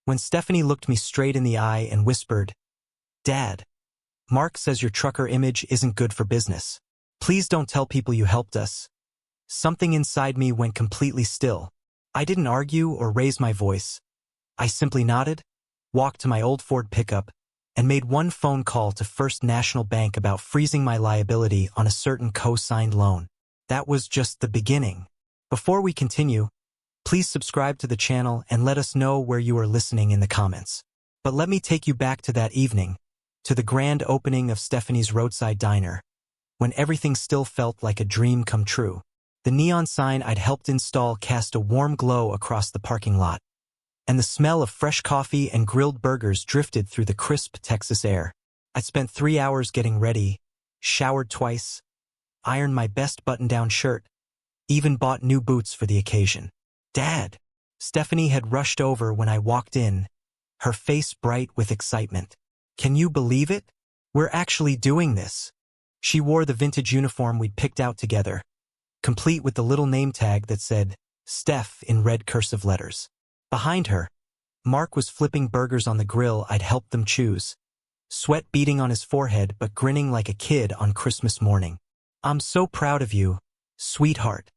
when Stephanie looked me straight in the eye and whispered, "Dad, Mark says your trucker image isn't good for business. Please don't tell people you helped us." Something inside me went completely still. I didn't argue or raise my voice. I simply nodded, walked to my old Ford pickup, and made one phone call to First National Bank about freezing my liability on a certain co-signed loan. That was just the beginning. Before we continue, please subscribe to the channel and let us know where you are listening in the comments. But let me take you back to that evening, to the grand opening of Stephanie's roadside diner, when everything still felt like a dream come true. The neon sign I'd helped install cast a warm glow across the parking lot, and the smell of fresh coffee and grilled burgers drifted through the crisp Texas air. I'd spent 3 hours getting ready, showered twice, ironed my best button-down shirt, even bought new boots for the occasion. "Dad!" Stephanie had rushed over when I walked in, her face bright with excitement. "Can you believe it? We're actually doing this." She wore the vintage uniform we'd picked out together, complete with the little name tag that said, "Steph" in red cursive letters. Behind her, Mark was flipping burgers on the grill I'd helped them choose, sweat beading on his forehead but grinning like a kid on Christmas morning. "I'm so proud of you, sweetheart,"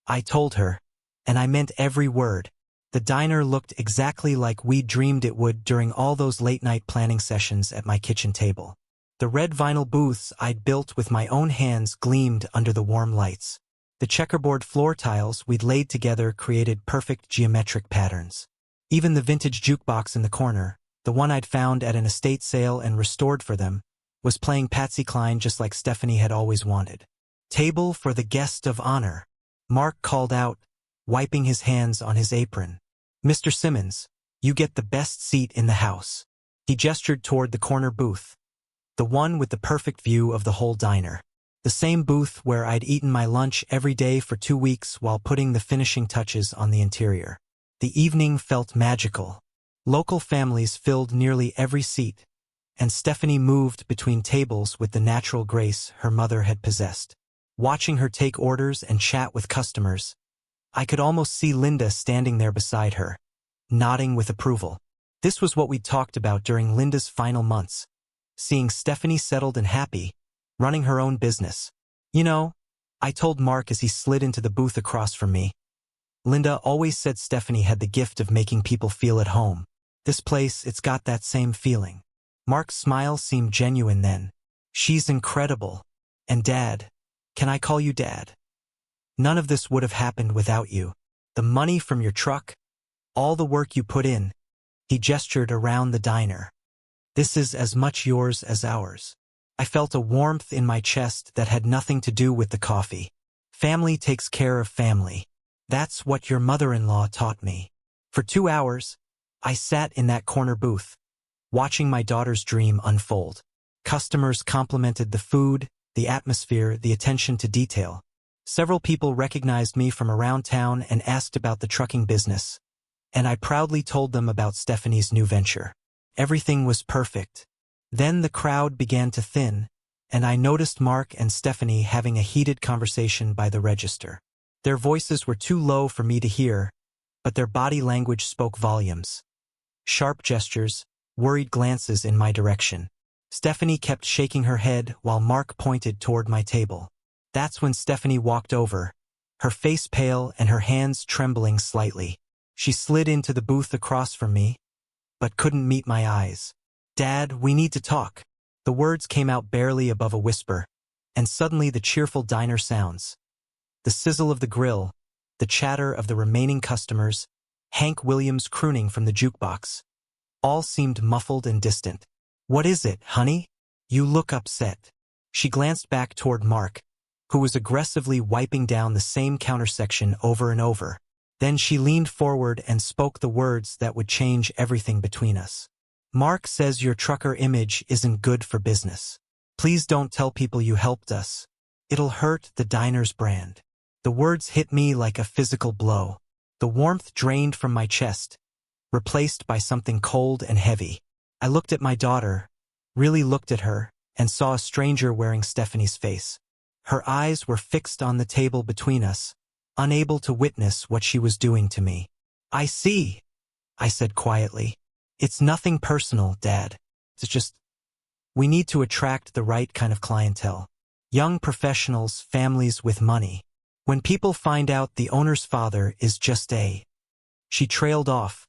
I told her, and I meant every word. The diner looked exactly like we dreamed it would during all those late-night planning sessions at my kitchen table. The red vinyl booths I'd built with my own hands gleamed under the warm lights. The checkerboard floor tiles we'd laid together created perfect geometric patterns. Even the vintage jukebox in the corner, the one I'd found at an estate sale and restored for them, was playing Patsy Cline just like Stephanie had always wanted. "Table for the guest of honor," Mark called out, wiping his hands on his apron. "Mr. Simmons, you get the best seat in the house." He gestured toward the corner booth, the one with the perfect view of the whole diner. The same booth where I'd eaten my lunch every day for 2 weeks while putting the finishing touches on the interior. The evening felt magical. Local families filled nearly every seat, and Stephanie moved between tables with the natural grace her mother had possessed. Watching her take orders and chat with customers, I could almost see Linda standing there beside her, nodding with approval. This was what we'd talked about during Linda's final months, seeing Stephanie settled and happy, running her own business. "You know," I told Mark as he slid into the booth across from me, "Linda always said Stephanie had the gift of making people feel at home. This place, it's got that same feeling." Mark's smile seemed genuine then. "She's incredible. And Dad, can I call you Dad? None of this would have happened without you. The money from your truck, all the work you put in." He gestured around the diner. "This is as much yours as ours." I felt a warmth in my chest that had nothing to do with the coffee. Family takes care of family. That's what your mother-in-law taught me. For 2 hours, I sat in that corner booth, watching my daughter's dream unfold. Customers complimented the food, the atmosphere, the attention to detail. Several people recognized me from around town and asked about the trucking business, and I proudly told them about Stephanie's new venture. Everything was perfect. Then the crowd began to thin, and I noticed Mark and Stephanie having a heated conversation by the register. Their voices were too low for me to hear, but their body language spoke volumes. Sharp gestures, worried glances in my direction. Stephanie kept shaking her head while Mark pointed toward my table. That's when Stephanie walked over, her face pale and her hands trembling slightly. She slid into the booth across from me, but couldn't meet my eyes. "Dad, we need to talk." The words came out barely above a whisper, and suddenly the cheerful diner sounds, the sizzle of the grill, the chatter of the remaining customers, Hank Williams crooning from the jukebox, all seemed muffled and distant. "What is it, honey? You look upset." She glanced back toward Mark, who was aggressively wiping down the same counter section over and over. Then she leaned forward and spoke the words that would change everything between us. "Mark says your trucker image isn't good for business. Please don't tell people you helped us. It'll hurt the diner's brand." The words hit me like a physical blow. The warmth drained from my chest, replaced by something cold and heavy. I looked at my daughter, really looked at her, and saw a stranger wearing Stephanie's face. Her eyes were fixed on the table between us, unable to witness what she was doing to me. "I see," I said quietly. It's nothing personal, Dad. It's just, we need to attract the right kind of clientele. Young professionals, families with money. When people find out the owner's father is just a... She trailed off,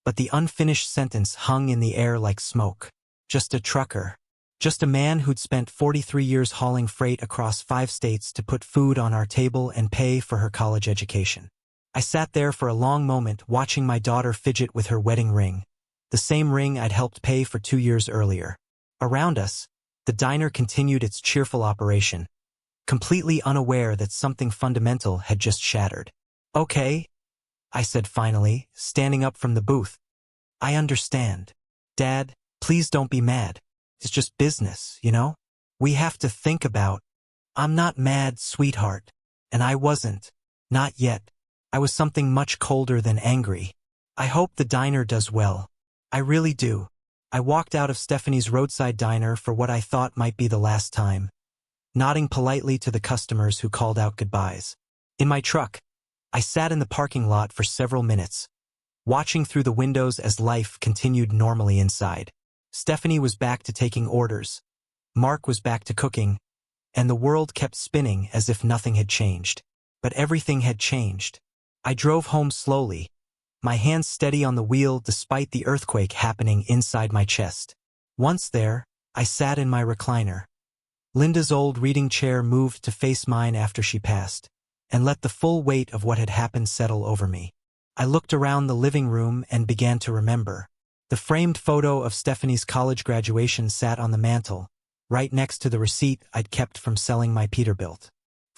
but the unfinished sentence hung in the air like smoke. Just a trucker. Just a man who'd spent 43 years hauling freight across 5 states to put food on our table and pay for her college education. I sat there for a long moment watching my daughter fidget with her wedding ring, the same ring I'd helped pay for 2 years earlier. Around us, the diner continued its cheerful operation, completely unaware that something fundamental had just shattered. Okay, I said finally, standing up from the booth. I understand. Dad, please don't be mad. It's just business, you know? We have to think about... I'm not mad, sweetheart. And I wasn't. Not yet. I was something much colder than angry. I hope the diner does well. I really do. I walked out of Stephanie's roadside diner for what I thought might be the last time, nodding politely to the customers who called out goodbyes. In my truck, I sat in the parking lot for several minutes, watching through the windows as life continued normally inside. Stephanie was back to taking orders, Mark was back to cooking, and the world kept spinning as if nothing had changed. But everything had changed. I drove home slowly, my hands steady on the wheel despite the earthquake happening inside my chest. Once there, I sat in my recliner. Linda's old reading chair moved to face mine after she passed, and let the full weight of what had happened settle over me. I looked around the living room and began to remember. The framed photo of Stephanie's college graduation sat on the mantel, right next to the receipt I'd kept from selling my Peterbilt.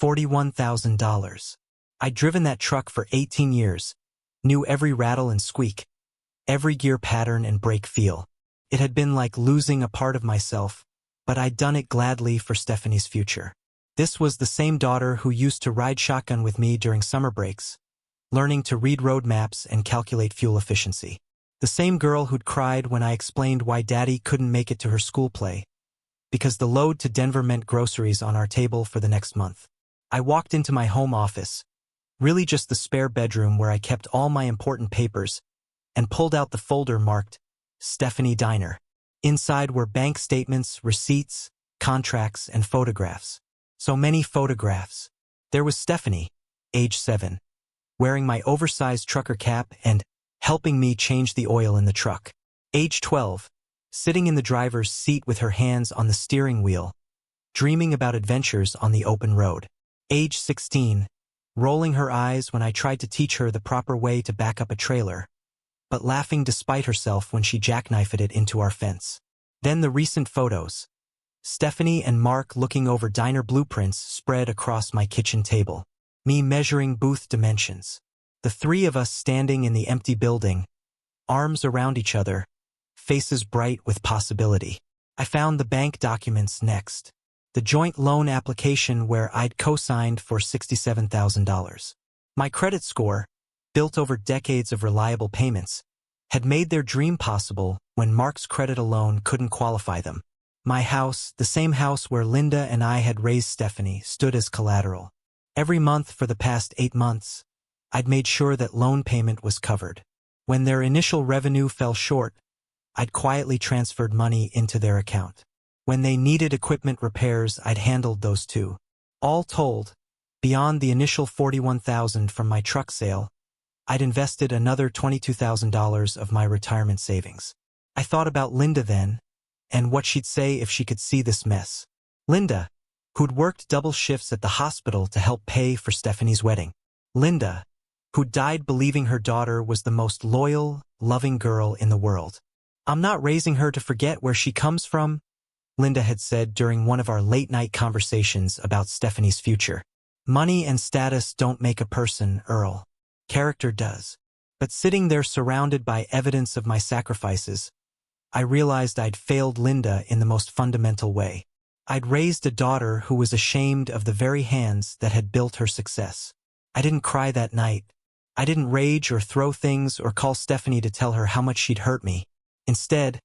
$41,000. I'd driven that truck for 18 years, knew every rattle and squeak, every gear pattern and brake feel. It had been like losing a part of myself, but I'd done it gladly for Stephanie's future. This was the same daughter who used to ride shotgun with me during summer breaks, learning to read road maps and calculate fuel efficiency. The same girl who'd cried when I explained why Daddy couldn't make it to her school play, because the load to Denver meant groceries on our table for the next month. I walked into my home office, really just the spare bedroom where I kept all my important papers, and pulled out the folder marked Stephanie Diner. Inside were bank statements, receipts, contracts, and photographs. So many photographs. There was Stephanie, age 7, wearing my oversized trucker cap and helping me change the oil in the truck. Age 12, sitting in the driver's seat with her hands on the steering wheel, dreaming about adventures on the open road. Age 16, rolling her eyes when I tried to teach her the proper way to back up a trailer, but laughing despite herself when she jackknifed it into our fence. Then the recent photos. Stephanie and Mark looking over diner blueprints spread across my kitchen table. Me measuring booth dimensions. The 3 of us standing in the empty building, arms around each other, faces bright with possibility. I found the bank documents next. The joint loan application where I'd co-signed for $67,000. My credit score, built over decades of reliable payments, had made their dream possible when Mark's credit alone couldn't qualify them. My house, the same house where Linda and I had raised Stephanie, stood as collateral. Every month for the past 8 months, I'd made sure that loan payment was covered. When their initial revenue fell short, I'd quietly transferred money into their account. When they needed equipment repairs, I'd handled those too. All told, beyond the initial $41,000 from my truck sale, I'd invested another $22,000 of my retirement savings. I thought about Linda then, and what she'd say if she could see this mess. Linda, who'd worked double shifts at the hospital to help pay for Stephanie's wedding. Linda, who died believing her daughter was the most loyal, loving girl in the world. I'm not raising her to forget where she comes from, Linda had said during one of our late-night conversations about Stephanie's future. Money and status don't make a person, Earl. Character does. But sitting there surrounded by evidence of my sacrifices, I realized I'd failed Linda in the most fundamental way. I'd raised a daughter who was ashamed of the very hands that had built her success. I didn't cry that night. I didn't rage or throw things or call Stephanie to tell her how much she'd hurt me. Instead,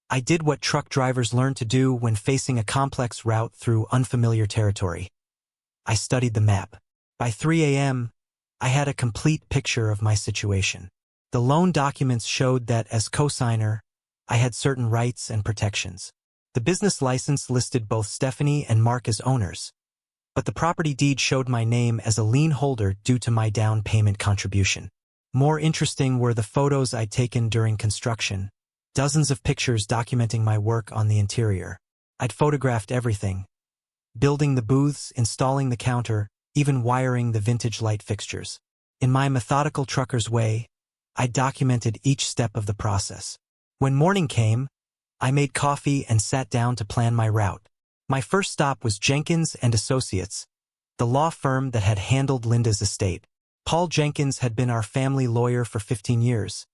I did what truck drivers learn to do when facing a complex route through unfamiliar territory. I studied the map. By 3 a.m., I had a complete picture of my situation. The loan documents showed that as co-signer, I had certain rights and protections. The business license listed both Stephanie and Mark as owners, but the property deed showed my name as a lien holder due to my down payment contribution. More interesting were the photos I'd taken during construction, dozens of pictures documenting my work on the interior. I'd photographed everything, building the booths, installing the counter, even wiring the vintage light fixtures. In my methodical trucker's way, I documented each step of the process. When morning came, I made coffee and sat down to plan my route. My first stop was Jenkins and Associates, the law firm that had handled Linda's estate. Paul Jenkins had been our family lawyer for 15 years,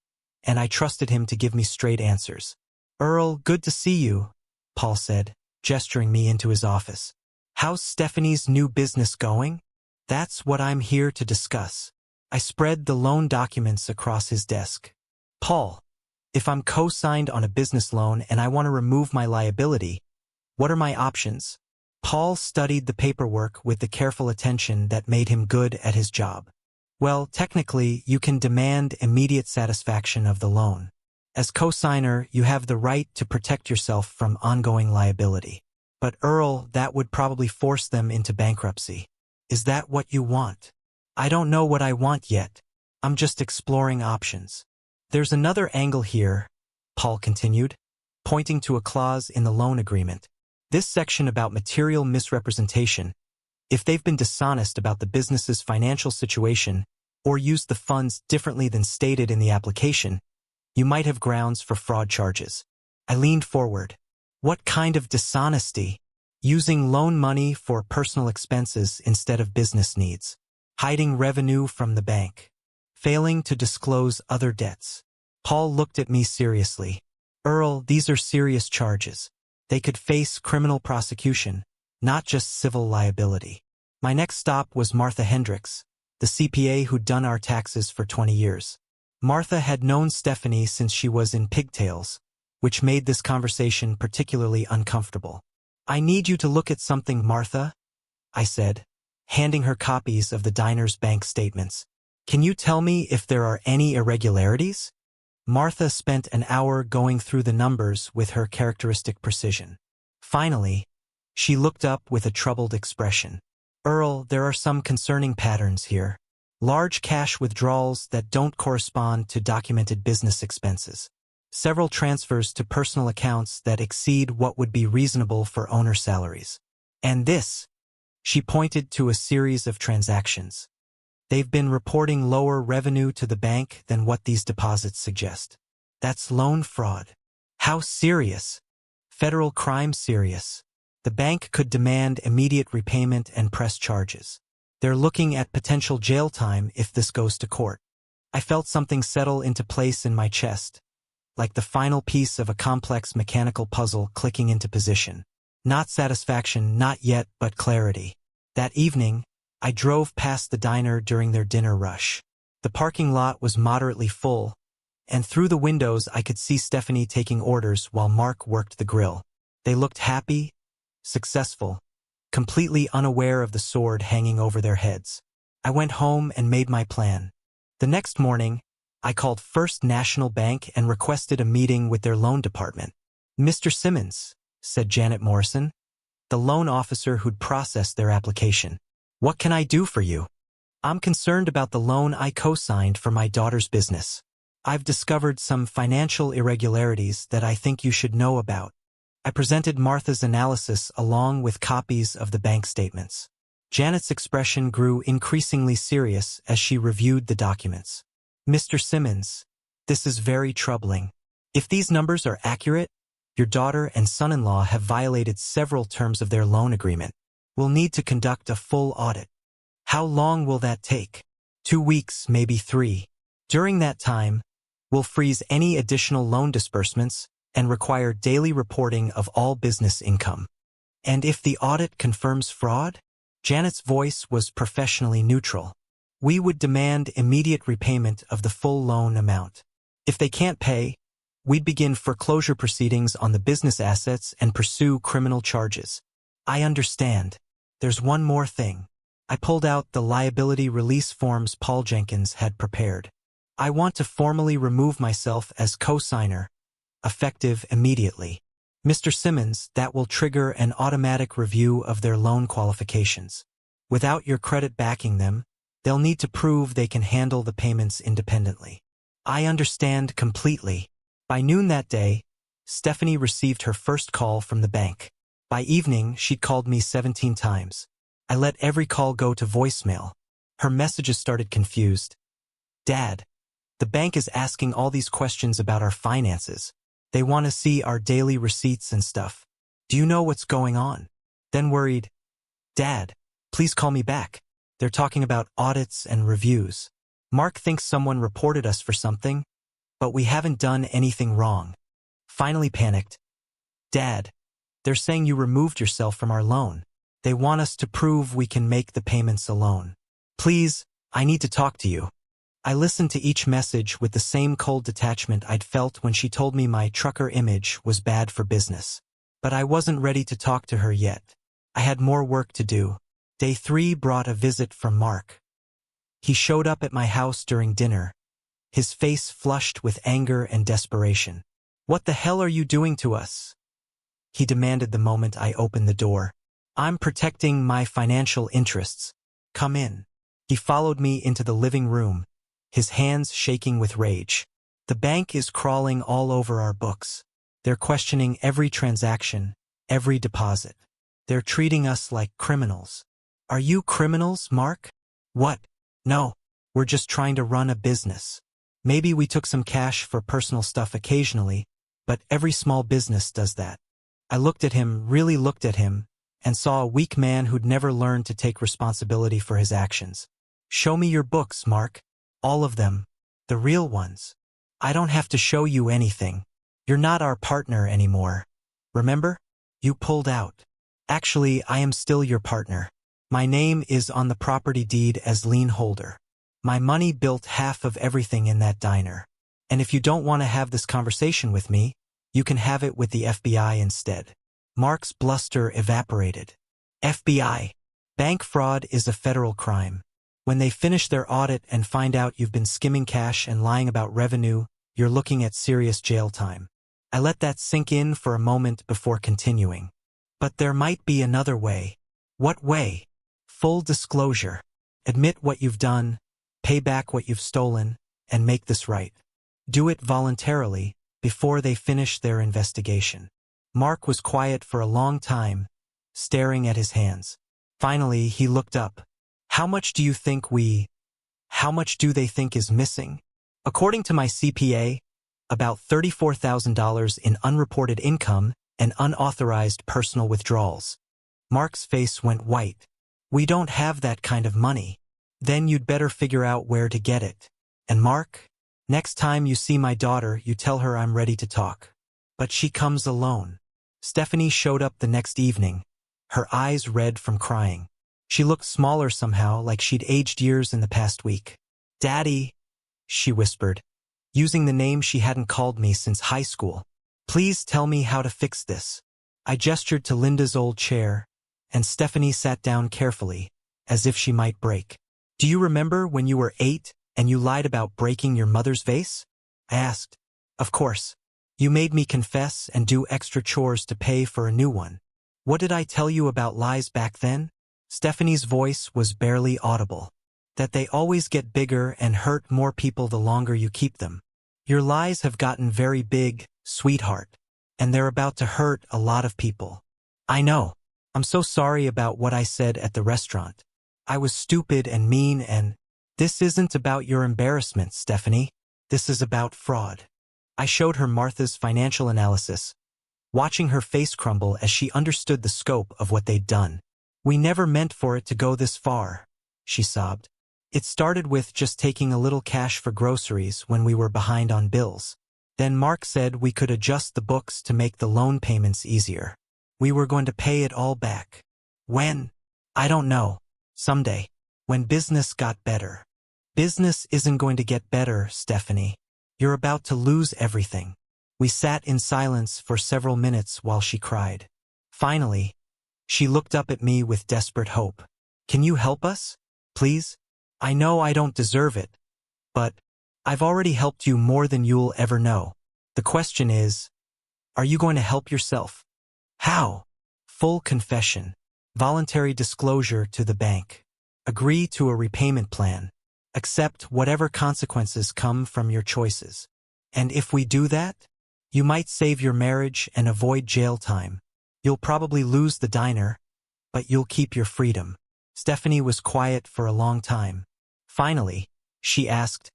and I trusted him to give me straight answers. "Earl, good to see you," Paul said, gesturing me into his office. "How's Stephanie's new business going?" "That's what I'm here to discuss." I spread the loan documents across his desk. "Paul, if I'm co-signed on a business loan and I want to remove my liability, what are my options?" Paul studied the paperwork with the careful attention that made him good at his job. "Well, technically, you can demand immediate satisfaction of the loan. As co-signer, you have the right to protect yourself from ongoing liability. But Earl, that would probably force them into bankruptcy. Is that what you want?" "I don't know what I want yet. I'm just exploring options." "There's another angle here," Paul continued, pointing to a clause in the loan agreement. "This section about material misrepresentation. If they've been dishonest about the business's financial situation or used the funds differently than stated in the application, you might have grounds for fraud charges." I leaned forward. "What kind of dishonesty?" "Using loan money for personal expenses instead of business needs. Hiding revenue from the bank. Failing to disclose other debts." Paul looked at me seriously. "Earl, these are serious charges. They could face criminal prosecution, not just civil liability." My next stop was Martha Hendricks, the CPA who'd done our taxes for 20 years. Martha had known Stephanie since she was in pigtails, which made this conversation particularly uncomfortable. "I need you to look at something, Martha," I said, handing her copies of the diner's bank statements. "Can you tell me if there are any irregularities?" Martha spent an hour going through the numbers with her characteristic precision. Finally, she looked up with a troubled expression. "Earl, there are some concerning patterns here. Large cash withdrawals that don't correspond to documented business expenses. Several transfers to personal accounts that exceed what would be reasonable for owner salaries. And this," she pointed to a series of transactions. "They've been reporting lower revenue to the bank than what these deposits suggest. That's loan fraud." "How serious?" "Federal crime serious. The bank could demand immediate repayment and press charges. They're looking at potential jail time if this goes to court." I felt something settle into place in my chest, like the final piece of a complex mechanical puzzle clicking into position. Not satisfaction, not yet, but clarity. That evening, I drove past the diner during their dinner rush. The parking lot was moderately full, and through the windows I could see Stephanie taking orders while Mark worked the grill. They looked happy, successful, completely unaware of the sword hanging over their heads. I went home and made my plan. The next morning, I called First National Bank and requested a meeting with their loan department. "Mr. Simmons," said Janet Morrison, the loan officer who'd processed their application. "What can I do for you?" "I'm concerned about the loan I co-signed for my daughter's business. I've discovered some financial irregularities that I think you should know about." I presented Martha's analysis along with copies of the bank statements. Janet's expression grew increasingly serious as she reviewed the documents. "Mr. Simmons, this is very troubling. If these numbers are accurate, your daughter and son-in-law have violated several terms of their loan agreement. We'll need to conduct a full audit." "How long will that take?" 2 weeks, maybe 3. During that time, we'll freeze any additional loan disbursements and require daily reporting of all business income." "And if the audit confirms fraud?" Janet's voice was professionally neutral. "We would demand immediate repayment of the full loan amount. If they can't pay, we'd begin foreclosure proceedings on the business assets and pursue criminal charges." "I understand. There's one more thing." I pulled out the liability release forms Paul Jenkins had prepared. I want to formally remove myself as co-signer, effective immediately. Mr. Simmons, that will trigger an automatic review of their loan qualifications. Without your credit backing them, they'll need to prove they can handle the payments independently. I understand completely. By noon that day, Stephanie received her first call from the bank. By evening, she'd called me 17 times. I let every call go to voicemail. Her messages started confused. Dad, the bank is asking all these questions about our finances. They want to see our daily receipts and stuff. Do you know what's going on? Then worried, Dad, please call me back. They're talking about audits and reviews. Mark thinks someone reported us for something, but we haven't done anything wrong. Finally panicked. Dad, they're saying you removed yourself from our loan. They want us to prove we can make the payments alone. Please, I need to talk to you. I listened to each message with the same cold detachment I'd felt when she told me my trucker image was bad for business. But I wasn't ready to talk to her yet. I had more work to do. Day 3 brought a visit from Mark. He showed up at my house during dinner, his face flushed with anger and desperation. What the hell are you doing to us? He demanded the moment I opened the door. I'm protecting my financial interests. Come in. He followed me into the living room, his hands shaking with rage. The bank is crawling all over our books. They're questioning every transaction, every deposit. They're treating us like criminals. Are you criminals, Mark? What? No, we're just trying to run a business. Maybe we took some cash for personal stuff occasionally, but every small business does that. I looked at him, really looked at him, and saw a weak man who'd never learned to take responsibility for his actions. Show me your books, Mark. All of them. The real ones. I don't have to show you anything. You're not our partner anymore. Remember? You pulled out. Actually, I am still your partner. My name is on the property deed as lien holder. My money built half of everything in that diner. And if you don't want to have this conversation with me, you can have it with the FBI instead. Mark's bluster evaporated. FBI. Bank fraud is a federal crime. When they finish their audit and find out you've been skimming cash and lying about revenue, you're looking at serious jail time. I let that sink in for a moment before continuing. But there might be another way. What way? Full disclosure. Admit what you've done, pay back what you've stolen, and make this right. Do it voluntarily, before they finish their investigation. Mark was quiet for a long time, staring at his hands. Finally, he looked up. How much do they think is missing? According to my CPA, about $34,000 in unreported income and unauthorized personal withdrawals. Mark's face went white. We don't have that kind of money. Then you'd better figure out where to get it. And Mark, next time you see my daughter, you tell her I'm ready to talk. But she comes alone. Stephanie showed up the next evening, her eyes red from crying. She looked smaller somehow, like she'd aged years in the past week. Daddy, she whispered, using the name she hadn't called me since high school. Please tell me how to fix this. I gestured to Linda's old chair, and Stephanie sat down carefully, as if she might break. Do you remember when you were 8 and you lied about breaking your mother's vase? I asked. Of course. You made me confess and do extra chores to pay for a new one. What did I tell you about lies back then? Stephanie's voice was barely audible. That they always get bigger and hurt more people the longer you keep them. Your lies have gotten very big, sweetheart, and they're about to hurt a lot of people. I know. I'm so sorry about what I said at the restaurant. I was stupid and mean and... This isn't about your embarrassment, Stephanie. This is about fraud. I showed her Martha's financial analysis, watching her face crumble as she understood the scope of what they'd done. We never meant for it to go this far, she sobbed. It started with just taking a little cash for groceries when we were behind on bills. Then Mark said we could adjust the books to make the loan payments easier. We were going to pay it all back. When? I don't know. Someday. When business got better. Business isn't going to get better, Stephanie. You're about to lose everything. We sat in silence for several minutes while she cried. Finally, she looked up at me with desperate hope. Can you help us? Please? I know I don't deserve it, but I've already helped you more than you'll ever know. The question is, are you going to help yourself? How? Full confession. Voluntary disclosure to the bank. Agree to a repayment plan. Accept whatever consequences come from your choices. And if we do that, you might save your marriage and avoid jail time. You'll probably lose the diner, but you'll keep your freedom. Stephanie was quiet for a long time. Finally, she asked,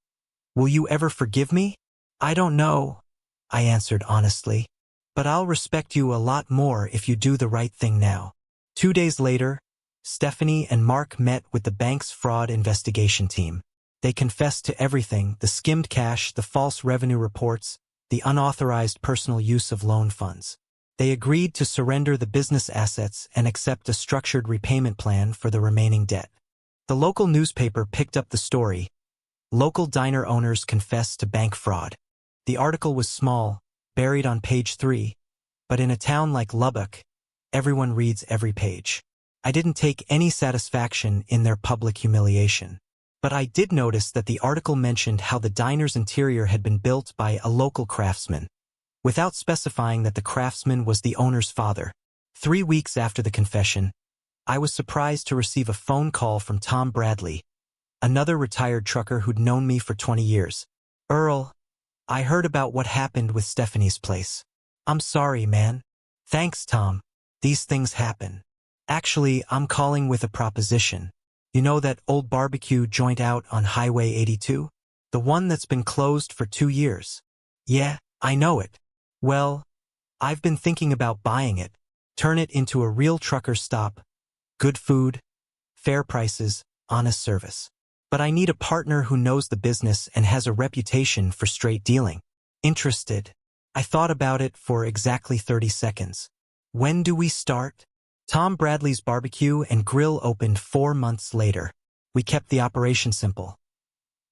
"Will you ever forgive me?" "I don't know," I answered honestly. "But I'll respect you a lot more if you do the right thing now." 2 days later, Stephanie and Mark met with the bank's fraud investigation team. They confessed to everything: the skimmed cash, the false revenue reports, the unauthorized personal use of loan funds. They agreed to surrender the business assets and accept a structured repayment plan for the remaining debt. The local newspaper picked up the story. Local diner owners confessed to bank fraud. The article was small, buried on page 3, but in a town like Lubbock, everyone reads every page. I didn't take any satisfaction in their public humiliation. But I did notice that the article mentioned how the diner's interior had been built by a local craftsman, without specifying that the craftsman was the owner's father. 3 weeks after the confession, I was surprised to receive a phone call from Tom Bradley, another retired trucker who'd known me for 20 years. "Earl, I heard about what happened with Stephanie's place. I'm sorry, man." "Thanks, Tom. These things happen. Actually, I'm calling with a proposition. You know that old barbecue joint out on Highway 82? The one that's been closed for 2 years. Yeah, I know it. Well, I've been thinking about buying it, turn it into a real trucker stop. Good food, fair prices, honest service. But I need a partner who knows the business and has a reputation for straight dealing. Interested?" I thought about it for exactly 30 seconds. "When do we start?" Tom Bradley's Barbecue and Grill opened 4 months later. We kept the operation simple.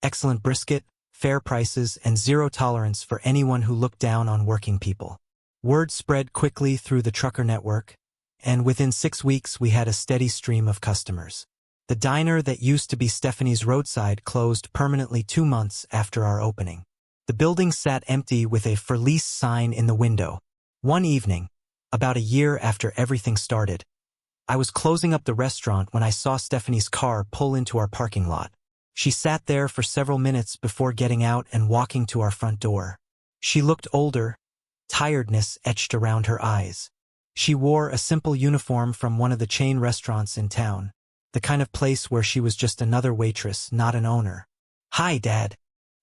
Excellent brisket, fair prices, and zero tolerance for anyone who looked down on working people. Word spread quickly through the trucker network, and within 6 weeks we had a steady stream of customers. The diner that used to be Stephanie's roadside closed permanently 2 months after our opening. The building sat empty with a "for lease" sign in the window. One evening, about a year after everything started, I was closing up the restaurant when I saw Stephanie's car pull into our parking lot. She sat there for several minutes before getting out and walking to our front door. She looked older, tiredness etched around her eyes. She wore a simple uniform from one of the chain restaurants in town, the kind of place where she was just another waitress, not an owner. "Hi, Dad."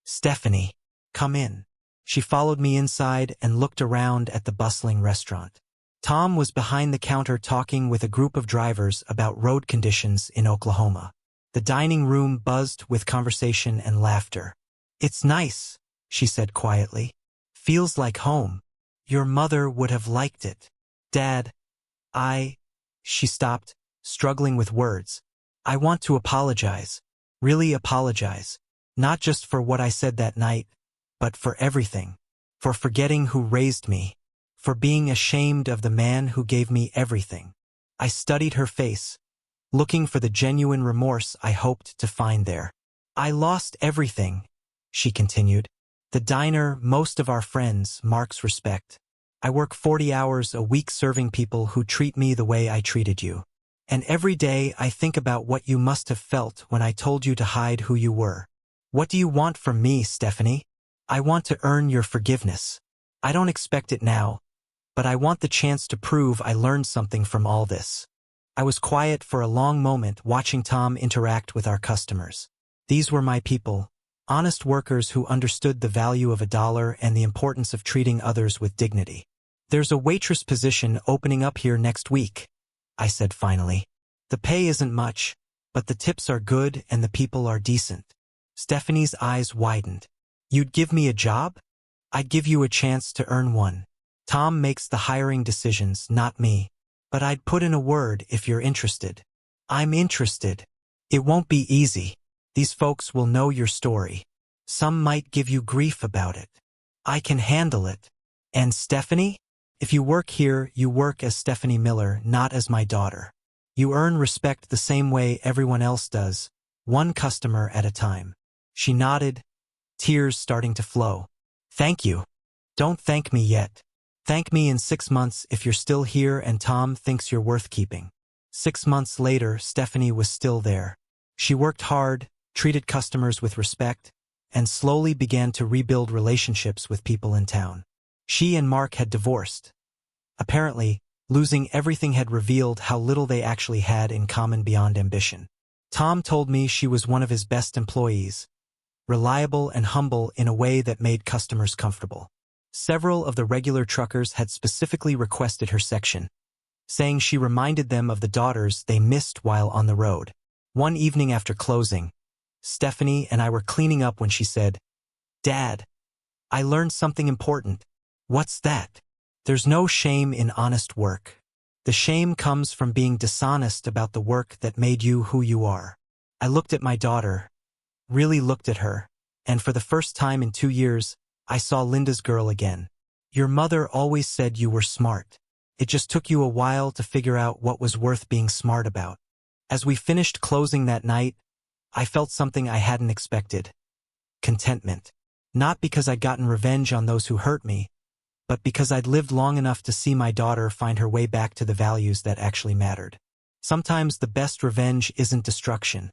"Stephanie, come in." She followed me inside and looked around at the bustling restaurant. Tom was behind the counter talking with a group of drivers about road conditions in Oklahoma. The dining room buzzed with conversation and laughter. "It's nice," she said quietly. "Feels like home. Your mother would have liked it." "Dad, She stopped, struggling with words. "I want to apologize. Really apologize. Not just for what I said that night, but for everything. For forgetting who raised me. For being ashamed of the man who gave me everything." I studied her face, looking for the genuine remorse I hoped to find there. "I lost everything," she continued. "The diner, most of our friends, Mark's respect. I work 40 hours a week serving people who treat me the way I treated you. And every day I think about what you must have felt when I told you to hide who you were. What do you want from me, Stephanie? I want to earn your forgiveness. I don't expect it now, but I want the chance to prove I learned something from all this." I was quiet for a long moment watching Tom interact with our customers. These were my people, honest workers who understood the value of $1 and the importance of treating others with dignity. "There's a waitress position opening up here next week," I said finally. "The pay isn't much, but the tips are good and the people are decent." Stephanie's eyes widened. "You'd give me a job?" "I'd give you a chance to earn one. Tom makes the hiring decisions, not me. But I'd put in a word if you're interested." "I'm interested. It won't be easy. These folks will know your story. Some might give you grief about it. I can handle it. And Stephanie? If you work here, you work as Stephanie Miller, not as my daughter. You earn respect the same way everyone else does, one customer at a time." She nodded, tears starting to flow. Thank you. Don't thank me yet. Thank me in 6 months if you're still here and Tom thinks you're worth keeping. 6 months later, Stephanie was still there. She worked hard, treated customers with respect, and slowly began to rebuild relationships with people in town. She and Mark had divorced. Apparently, losing everything had revealed how little they actually had in common beyond ambition. Tom told me she was one of his best employees, reliable and humble in a way that made customers comfortable. Several of the regular truckers had specifically requested her section, saying she reminded them of the daughters they missed while on the road. One evening after closing, Stephanie and I were cleaning up when she said, "Dad, I learned something important." "What's that?" "There's no shame in honest work. The shame comes from being dishonest about the work that made you who you are." I looked at my daughter, really looked at her, and for the first time in 2 years, I saw Linda's girl again. "Your mother always said you were smart. It just took you a while to figure out what was worth being smart about." As we finished closing that night, I felt something I hadn't expected. Contentment. Not because I'd gotten revenge on those who hurt me, but because I'd lived long enough to see my daughter find her way back to the values that actually mattered. Sometimes the best revenge isn't destruction.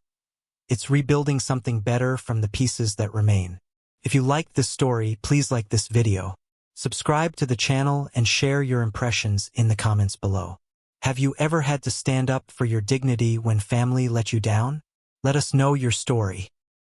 It's rebuilding something better from the pieces that remain. If you liked this story, please like this video. Subscribe to the channel and share your impressions in the comments below. Have you ever had to stand up for your dignity when family let you down? Let us know your story.